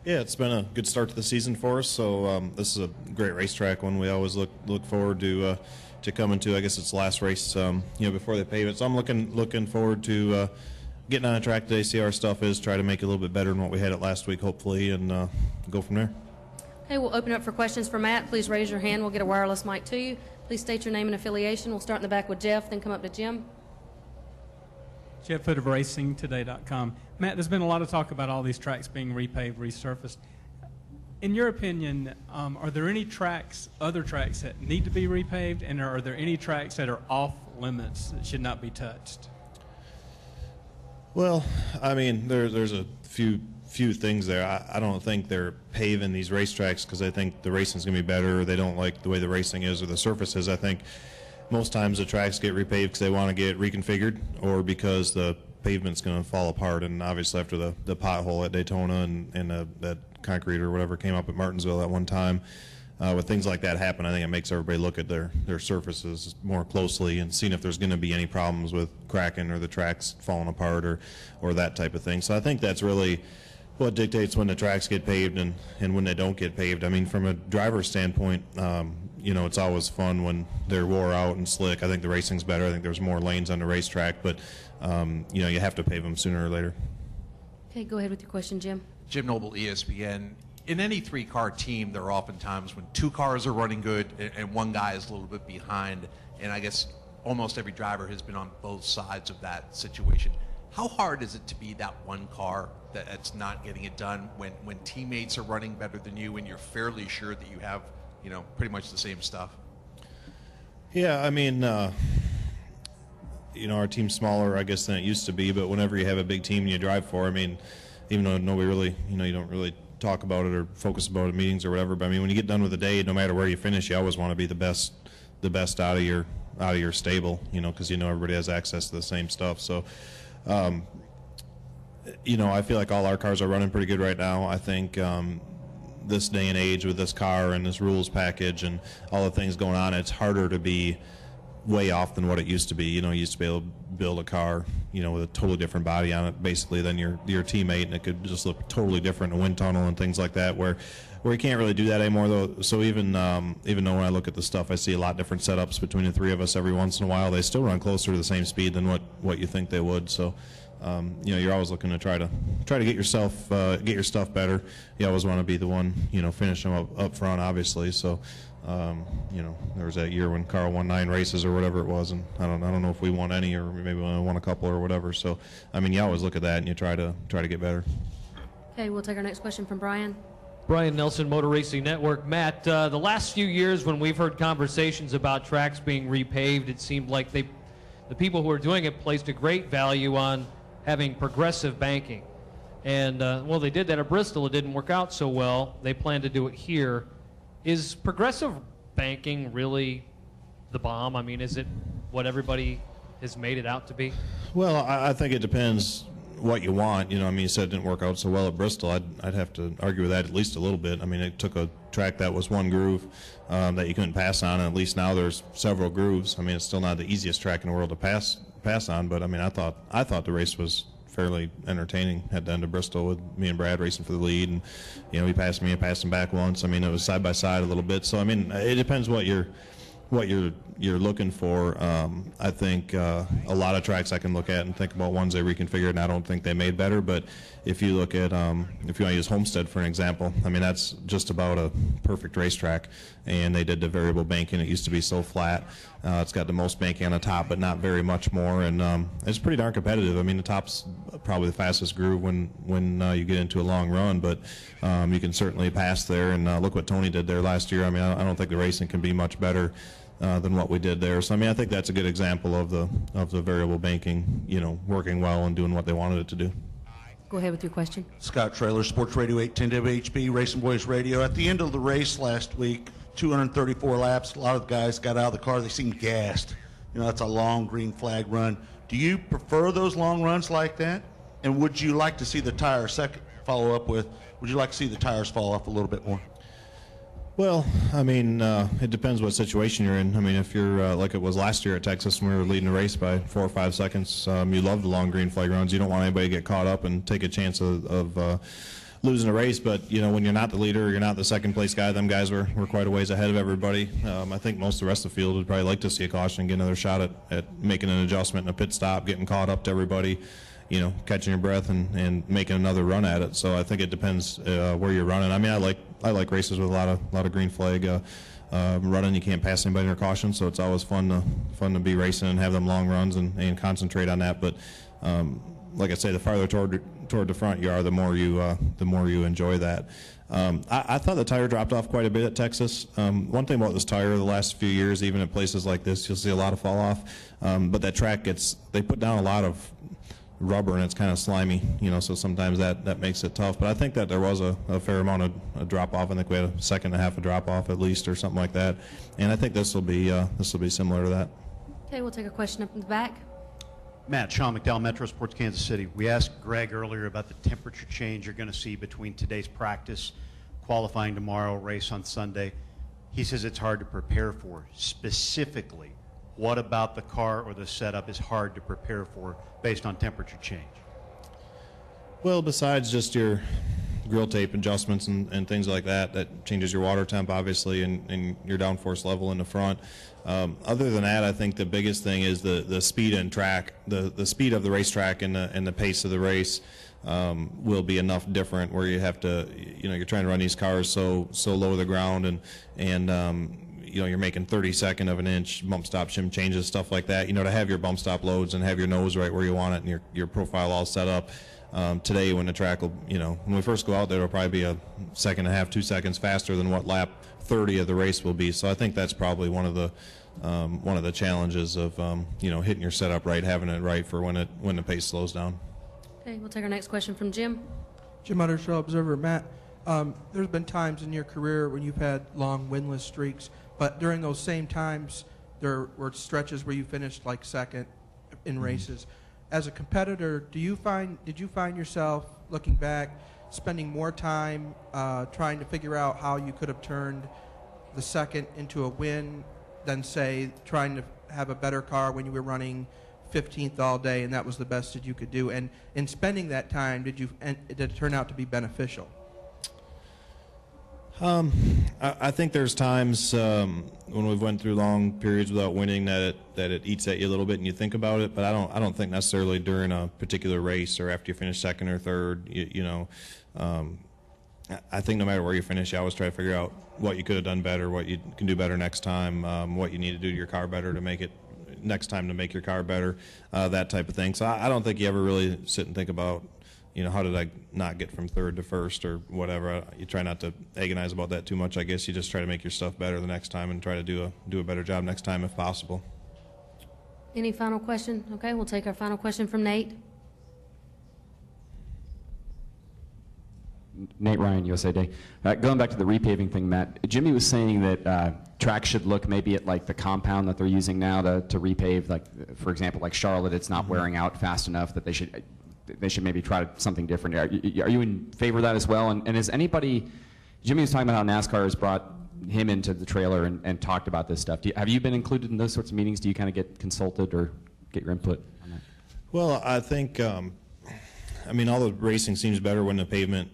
Yeah, it's been a good start to the season for us. So this is a great racetrack, one we always look forward to coming to. I guess it's the last race, before they pave it. So I'm looking forward to getting on a track today, see how our stuff is, try to make it a little bit better than what we had it last week, hopefully, and go from there. Okay, we'll open up for questions for Matt. Please raise your hand. We'll get a wireless mic to you. Please state your name and affiliation. We'll start in the back with Jeff, then come up to Jim. Jeff Hood of RacingToday.com. Matt, there's been a lot of talk about all these tracks being repaved, resurfaced. In your opinion, are there any other tracks that need to be repaved, and are there any tracks that are off limits that should not be touched? Well, I mean, there's a few things there. I don't think they're paving these racetracks because I think the racing's going to be better, or they don't like the way the racing is or the surface is. I think most times the tracks get repaved because they want to get reconfigured or because the pavement's going to fall apart. And obviously after the pothole at Daytona and that concrete or whatever came up at Martinsville at one time, when things like that happen, I think it makes everybody look at their surfaces more closely and seeing if there's going to be any problems with cracking or the tracks falling apart or that type of thing. So I think that's really what dictates when the tracks get paved and when they don't get paved. I mean, from a driver's standpoint, it's always fun when they're wore out and slick. I think the racing's better. I think there's more lanes on the racetrack, but you have to pave them sooner or later. Okay, go ahead with your question, Jim. Jim Noble, ESPN. In any three-car team, there are often times when two cars are running good and one guy is a little bit behind, and I guess almost every driver has been on both sides of that situation. How hard is it to be that one car that's not getting it done when teammates are running better than you and you're fairly sure that you have, pretty much the same stuff? Yeah, I mean, our team's smaller, I guess, than it used to be, but whenever you have a big team you drive for, I mean, even though nobody really, you don't really talk about it or focus about it in meetings or whatever, but I mean, when you get done with the day, no matter where you finish, you always want to be the best out of your stable, because everybody has access to the same stuff. So I feel like all our cars are running pretty good right now. I think this day and age with this car and this rules package and all the things going on, it's harder to be way off than what it used to be. You used to be able to build a car, with a totally different body on it, basically, than your teammate, and it could just look totally different in a wind tunnel and things like that, where you can't really do that anymore, though. So even though when I look at the stuff, I see a lot different setups between the three of us every once in a while. They still run closer to the same speed than what you think they would. So you're always looking to try to get your stuff better. You always want to be the one, finish them up front, obviously. So there was that year when Carl won 9 races or whatever it was, and I don't know if we won any or maybe we won a couple or whatever. So I mean, you always look at that and you try to get better. Okay, we'll take our next question from Brian. Brian Nelson, Motor Racing Network. Matt, the last few years when we've heard conversations about tracks being repaved, it seemed like the people who were doing it placed a great value on having progressive banking. And, they did that at Bristol. It didn't work out so well. They plan to do it here. Is progressive banking really the bomb? I mean, is it what everybody has made it out to be? Well, I think it depends what you want. You said it didn't work out so well at Bristol. I'd have to argue with that at least a little bit. I mean, it took a track that was one groove that you couldn't pass on, and at least now there's several grooves. I mean, it's still not the easiest track in the world to pass on, but I mean, I thought the race was fairly entertaining at the end of Bristol with me and Brad racing for the lead, and he passed me, I passed him back once. I mean, it was side by side a little bit. So I mean, it depends what you're looking for. I think a lot of tracks I can look at and think about ones they reconfigured, and I don't think they made better. But if you look at, if you want to use Homestead for an example, I mean, that's just about a perfect racetrack, and they did the variable banking. It used to be so flat. It's got the most banking on the top, but not very much more, and it's pretty darn competitive. I mean, the top's probably the fastest groove when you get into a long run, but you can certainly pass there, and look what Tony did there last year. I mean, I don't think the racing can be much better than what we did there. So I mean, I think that's a good example of the variable banking, working well and doing what they wanted it to do. Go ahead with your question. Scott Traylor, Sports Radio 810 WHB, Racing Boys Radio. At the end of the race last week, 234 laps, a lot of the guys got out of the car. They seemed gassed. That's a long green flag run. Do you prefer those long runs like that? And would you like to see the tires, would you like to see the tires fall off a little bit more? Well, I mean, it depends what situation you're in. I mean, if you're like it was last year at Texas when we were leading the race by 4 or 5 seconds, you love the long green flag runs. You don't want anybody to get caught up and take a chance of losing a race, but when you're not the leader, you're not the second place guy. Them guys were quite a ways ahead of everybody. I think most of the rest of the field would probably like to see a caution and get another shot at making an adjustment in a pit stop, getting caught up to everybody, catching your breath and making another run at it. So I think it depends where you're running. I mean, I like races with a lot of green flag running. You can't pass anybody under caution, so it's always fun to be racing and have them long runs and concentrate on that. But like I say, the farther toward the front you are, the more you enjoy that. I thought the tire dropped off quite a bit at Texas. One thing about this tire the last few years, even at places like this, you'll see a lot of fall off. But that track they put down a lot of rubber and it's kind of slimy, so sometimes that makes it tough. But I think that there was a fair amount of drop off. I think we had a second and a half of drop off at least or something like that. And I think this will be similar to that. Okay, we'll take a question up in the back. Matt, Sean McDowell, Metro Sports, Kansas City. We asked Greg earlier about the temperature change you're going to see between today's practice, qualifying tomorrow, race on Sunday. He says it's hard to prepare for. Specifically, what about the car or the setup is hard to prepare for based on temperature change? Well, besides just your grill tape adjustments and things like that changes your water temp, obviously, and your downforce level in the front. Other than that, I think the biggest thing is the speed and track, the speed of the racetrack and the pace of the race will be enough different where you have to, you're trying to run these cars so low to the ground and you're making 32nd of an inch bump stop shim changes, stuff like that. To have your bump stop loads and have your nose right where you want it and your profile all set up. Today, when the track will, when we first go out there, it'll probably be a second and a half, 2 seconds faster than what lap 30 of the race will be. So I think that's probably one of the challenges of hitting your setup right, having it right for when the pace slows down. Okay, we'll take our next question from Jim. Jim Uttershaw, Observer. Matt, there's been times in your career when you've had long winless streaks, but during those same times, there were stretches where you finished like second in races. As a competitor, did you find yourself, looking back, spending more time trying to figure out how you could have turned the second into a win than, say, trying to have a better car when you were running 15th all day and that was the best that you could do? And in spending that time, did it turn out to be beneficial? I think there's times when we've went through long periods without winning that it eats at you a little bit and you think about it, but I don't think necessarily during a particular race or after you finish second or third. I think no matter where you finish, you always try to figure out what you could have done better, what you can do better next time, what you need to do to your car better to make it next time to make your car better, that type of thing. So I don't think you ever really sit and think about, how did I not get from third to first or whatever. You try not to agonize about that too much. I guess you just try to make your stuff better the next time and try to do a better job next time if possible. Any final question? Okay, we'll take our final question from Nate. Nate Ryan, USA Today. Going back to the repaving thing, Matt, Jimmy was saying that tracks should look maybe at like the compound that they're using now to repave. Like, for example, like Charlotte, it's not wearing out fast enough that they should maybe try something different. Are you in favor of that as well? And is anybody, Jimmy was talking about how NASCAR has brought him into the trailer and talked about this stuff. Have you been included in those sorts of meetings? Do you kind of get consulted or get your input on that? Well, I think, all the racing seems better when the pavement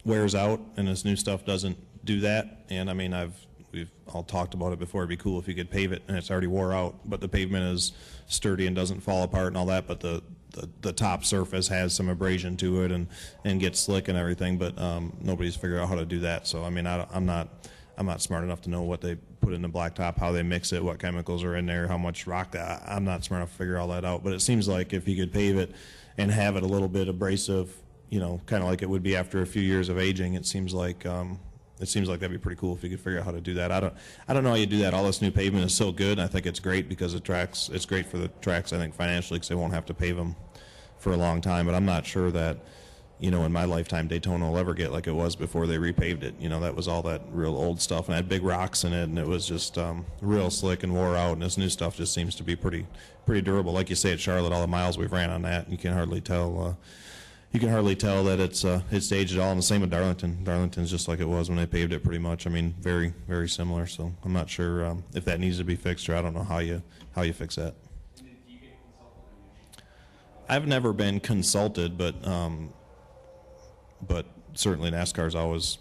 wears out and this new stuff doesn't do that. And we've all talked about it before. It'd be cool if you could pave it and it's already wore out, but the pavement is sturdy and doesn't fall apart and all that, but the top surface has some abrasion to it and gets slick and everything, but nobody's figured out how to do that. So I'm not smart enough to know what they put in the blacktop, how they mix it, what chemicals are in there, how much rock. I'm not smart enough to figure all that out. But it seems like if you could pave it and have it a little bit abrasive, kind of like it would be after a few years of aging, it seems like that'd be pretty cool if you could figure out how to do that. I don't know how you do that. All this new pavement is so good. I think it's great because it's great for the tracks, I think, financially, because they won't have to pave them for a long time. But I'm not sure that, in my lifetime, Daytona will ever get like it was before they repaved it. That was all that real old stuff and had big rocks in it, and it was just real slick and wore out. And this new stuff just seems to be pretty durable. Like you say at Charlotte, all the miles we've ran on that, you can hardly tell. You can hardly tell that it's aged at all. And the same with Darlington. Darlington's just like it was when they paved it, pretty much. Very, very similar. So I'm not sure if that needs to be fixed, or I don't know how you fix that. I've never been consulted, but certainly NASCAR's always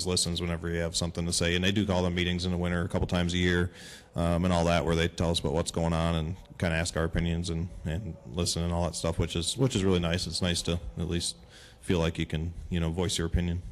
listens whenever you have something to say, and they do call them meetings in the winter a couple times a year, and all that, where they tell us about what's going on and kind of ask our opinions and listen and all that stuff, which is really nice. It's nice to at least feel like you can voice your opinion.